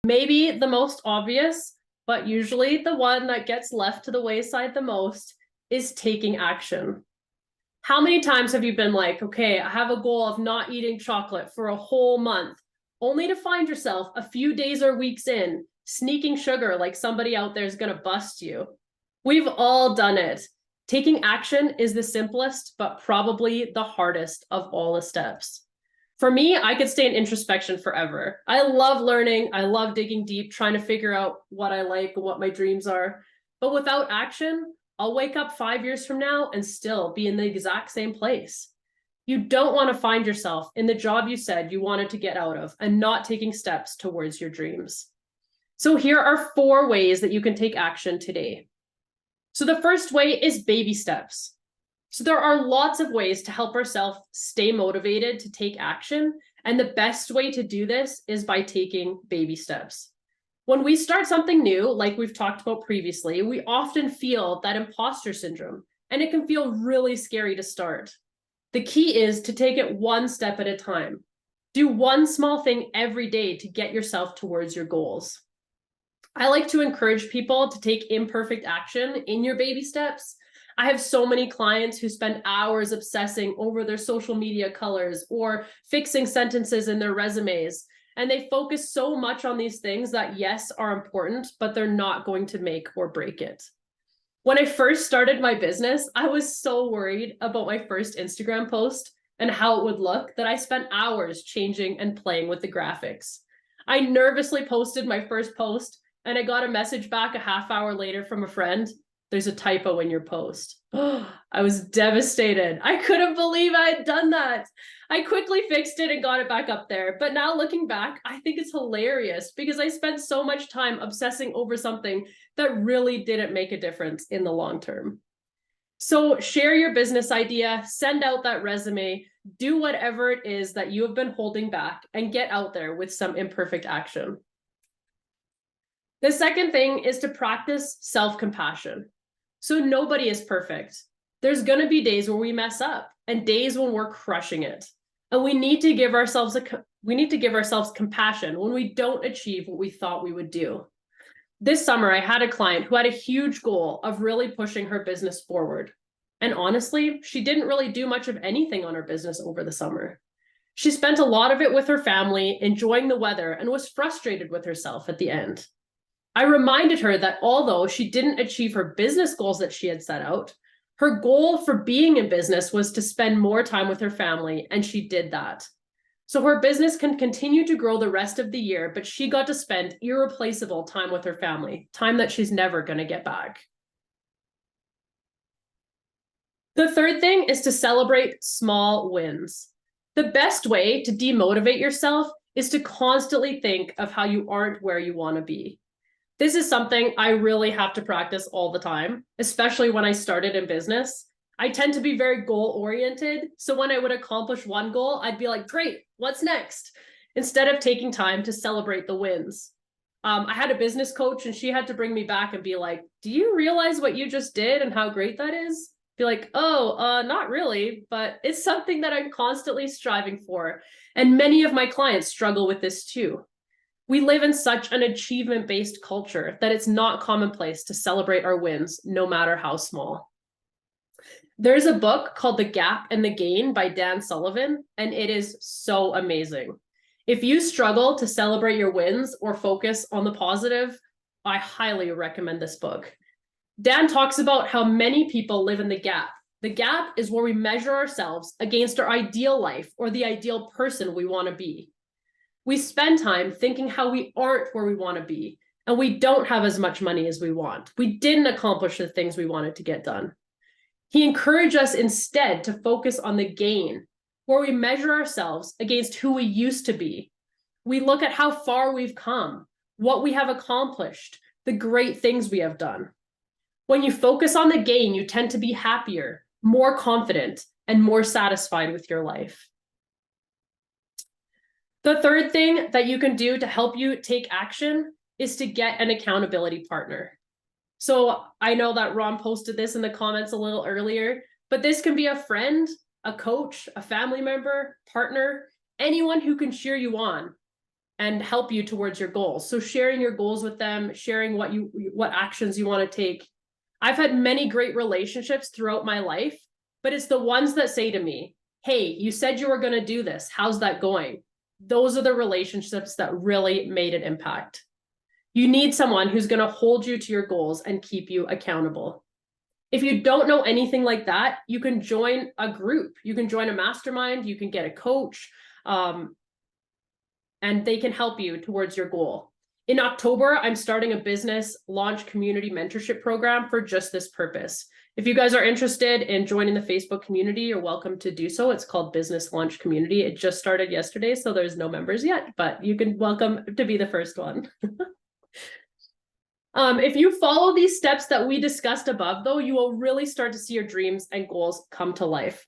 Maybe the most obvious, but usually the one that gets left to the wayside the most is taking action. How many times have you been like, okay, I have a goal of not eating chocolate for a whole month, only to find yourself a few days or weeks in, sneaking sugar like somebody out there is going to bust you? We've all done it. Taking action is the simplest, but probably the hardest of all the steps. For me, I could stay in introspection forever. I love learning. I love digging deep, trying to figure out what I like and what my dreams are. But without action, I'll wake up 5 years from now and still be in the exact same place. You don't want to find yourself in the job you said you wanted to get out of and not taking steps towards your dreams. So here are 4 ways that you can take action today. So the first way is baby steps. So there are lots of ways to help ourselves stay motivated to take action. And the best way to do this is by taking baby steps. When we start something new, like we've talked about previously, we often feel that imposter syndrome, and it can feel really scary to start. The key is to take it one step at a time. Do one small thing every day to get yourself towards your goals. I like to encourage people to take imperfect action in your baby steps. I have so many clients who spend hours obsessing over their social media colors or fixing sentences in their resumes. And they focus so much on these things that, yes, are important, but they're not going to make or break it. When I first started my business, I was so worried about my first Instagram post and how it would look that I spent hours changing and playing with the graphics. I nervously posted my first post and I got a message back a half hour later from a friend. There's a typo in your post. I was devastated. I couldn't believe I had done that. I quickly fixed it and got it back up there. But now looking back, I think it's hilarious because I spent so much time obsessing over something that really didn't make a difference in the long term. So share your business idea, send out that resume, do whatever it is that you have been holding back and get out there with some imperfect action. The second thing is to practice self-compassion. So nobody is perfect. There's going to be days where we mess up and days when we're crushing it. And we need to give ourselves compassion when we don't achieve what we thought we would do. This summer, I had a client who had a huge goal of really pushing her business forward. And honestly, she didn't really do much of anything on her business over the summer. She spent a lot of it with her family, enjoying the weather, and was frustrated with herself at the end. I reminded her that although she didn't achieve her business goals that she had set out, her goal for being in business was to spend more time with her family, and she did that. So her business can continue to grow the rest of the year, but she got to spend irreplaceable time with her family, time that she's never going to get back. The third thing is to celebrate small wins. The best way to demotivate yourself is to constantly think of how you aren't where you want to be. This is something I really have to practice all the time, especially when I started in business. I tend to be very goal-oriented, so when I would accomplish one goal, I'd be like, great, what's next? Instead of taking time to celebrate the wins. I had a business coach and she had to bring me back and be like, do you realize what you just did and how great that is? Be like, oh, not really, but it's something that I'm constantly striving for. And many of my clients struggle with this too. We live in such an achievement-based culture that it's not commonplace to celebrate our wins, no matter how small. There's a book called The Gap and the Gain by Dan Sullivan, and it is so amazing. If you struggle to celebrate your wins or focus on the positive, I highly recommend this book. Dan talks about how many people live in the gap. The gap is where we measure ourselves against our ideal life or the ideal person we want to be. We spend time thinking how we aren't where we want to be, and we don't have as much money as we want. We didn't accomplish the things we wanted to get done. He encouraged us instead to focus on the gain, where we measure ourselves against who we used to be. We look at how far we've come, what we have accomplished, the great things we have done. When you focus on the gain, you tend to be happier, more confident, and more satisfied with your life. The third thing that you can do to help you take action is to get an accountability partner. So I know that Ron posted this in the comments a little earlier, but this can be a friend, a coach, a family member, partner, anyone who can cheer you on. and help you towards your goals. So sharing your goals with them, sharing what actions you want to take. I've had many great relationships throughout my life, but it's the ones that say to me, hey, you said you were going to do this. How's that going? Those are the relationships that really made an impact. You need someone who's going to hold you to your goals and keep you accountable. If you don't know anything like that, you can join a group. You can join a mastermind. You can get a coach, and they can help you towards your goal. In October, I'm starting a business launch community mentorship program for just this purpose. If you guys are interested in joining the Facebook community, you're welcome to do so. It's called Business Launch Community. It just started yesterday, so there's no members yet, but you can welcome to be the first one. If you follow these steps that we discussed above, though, you will really start to see your dreams and goals come to life.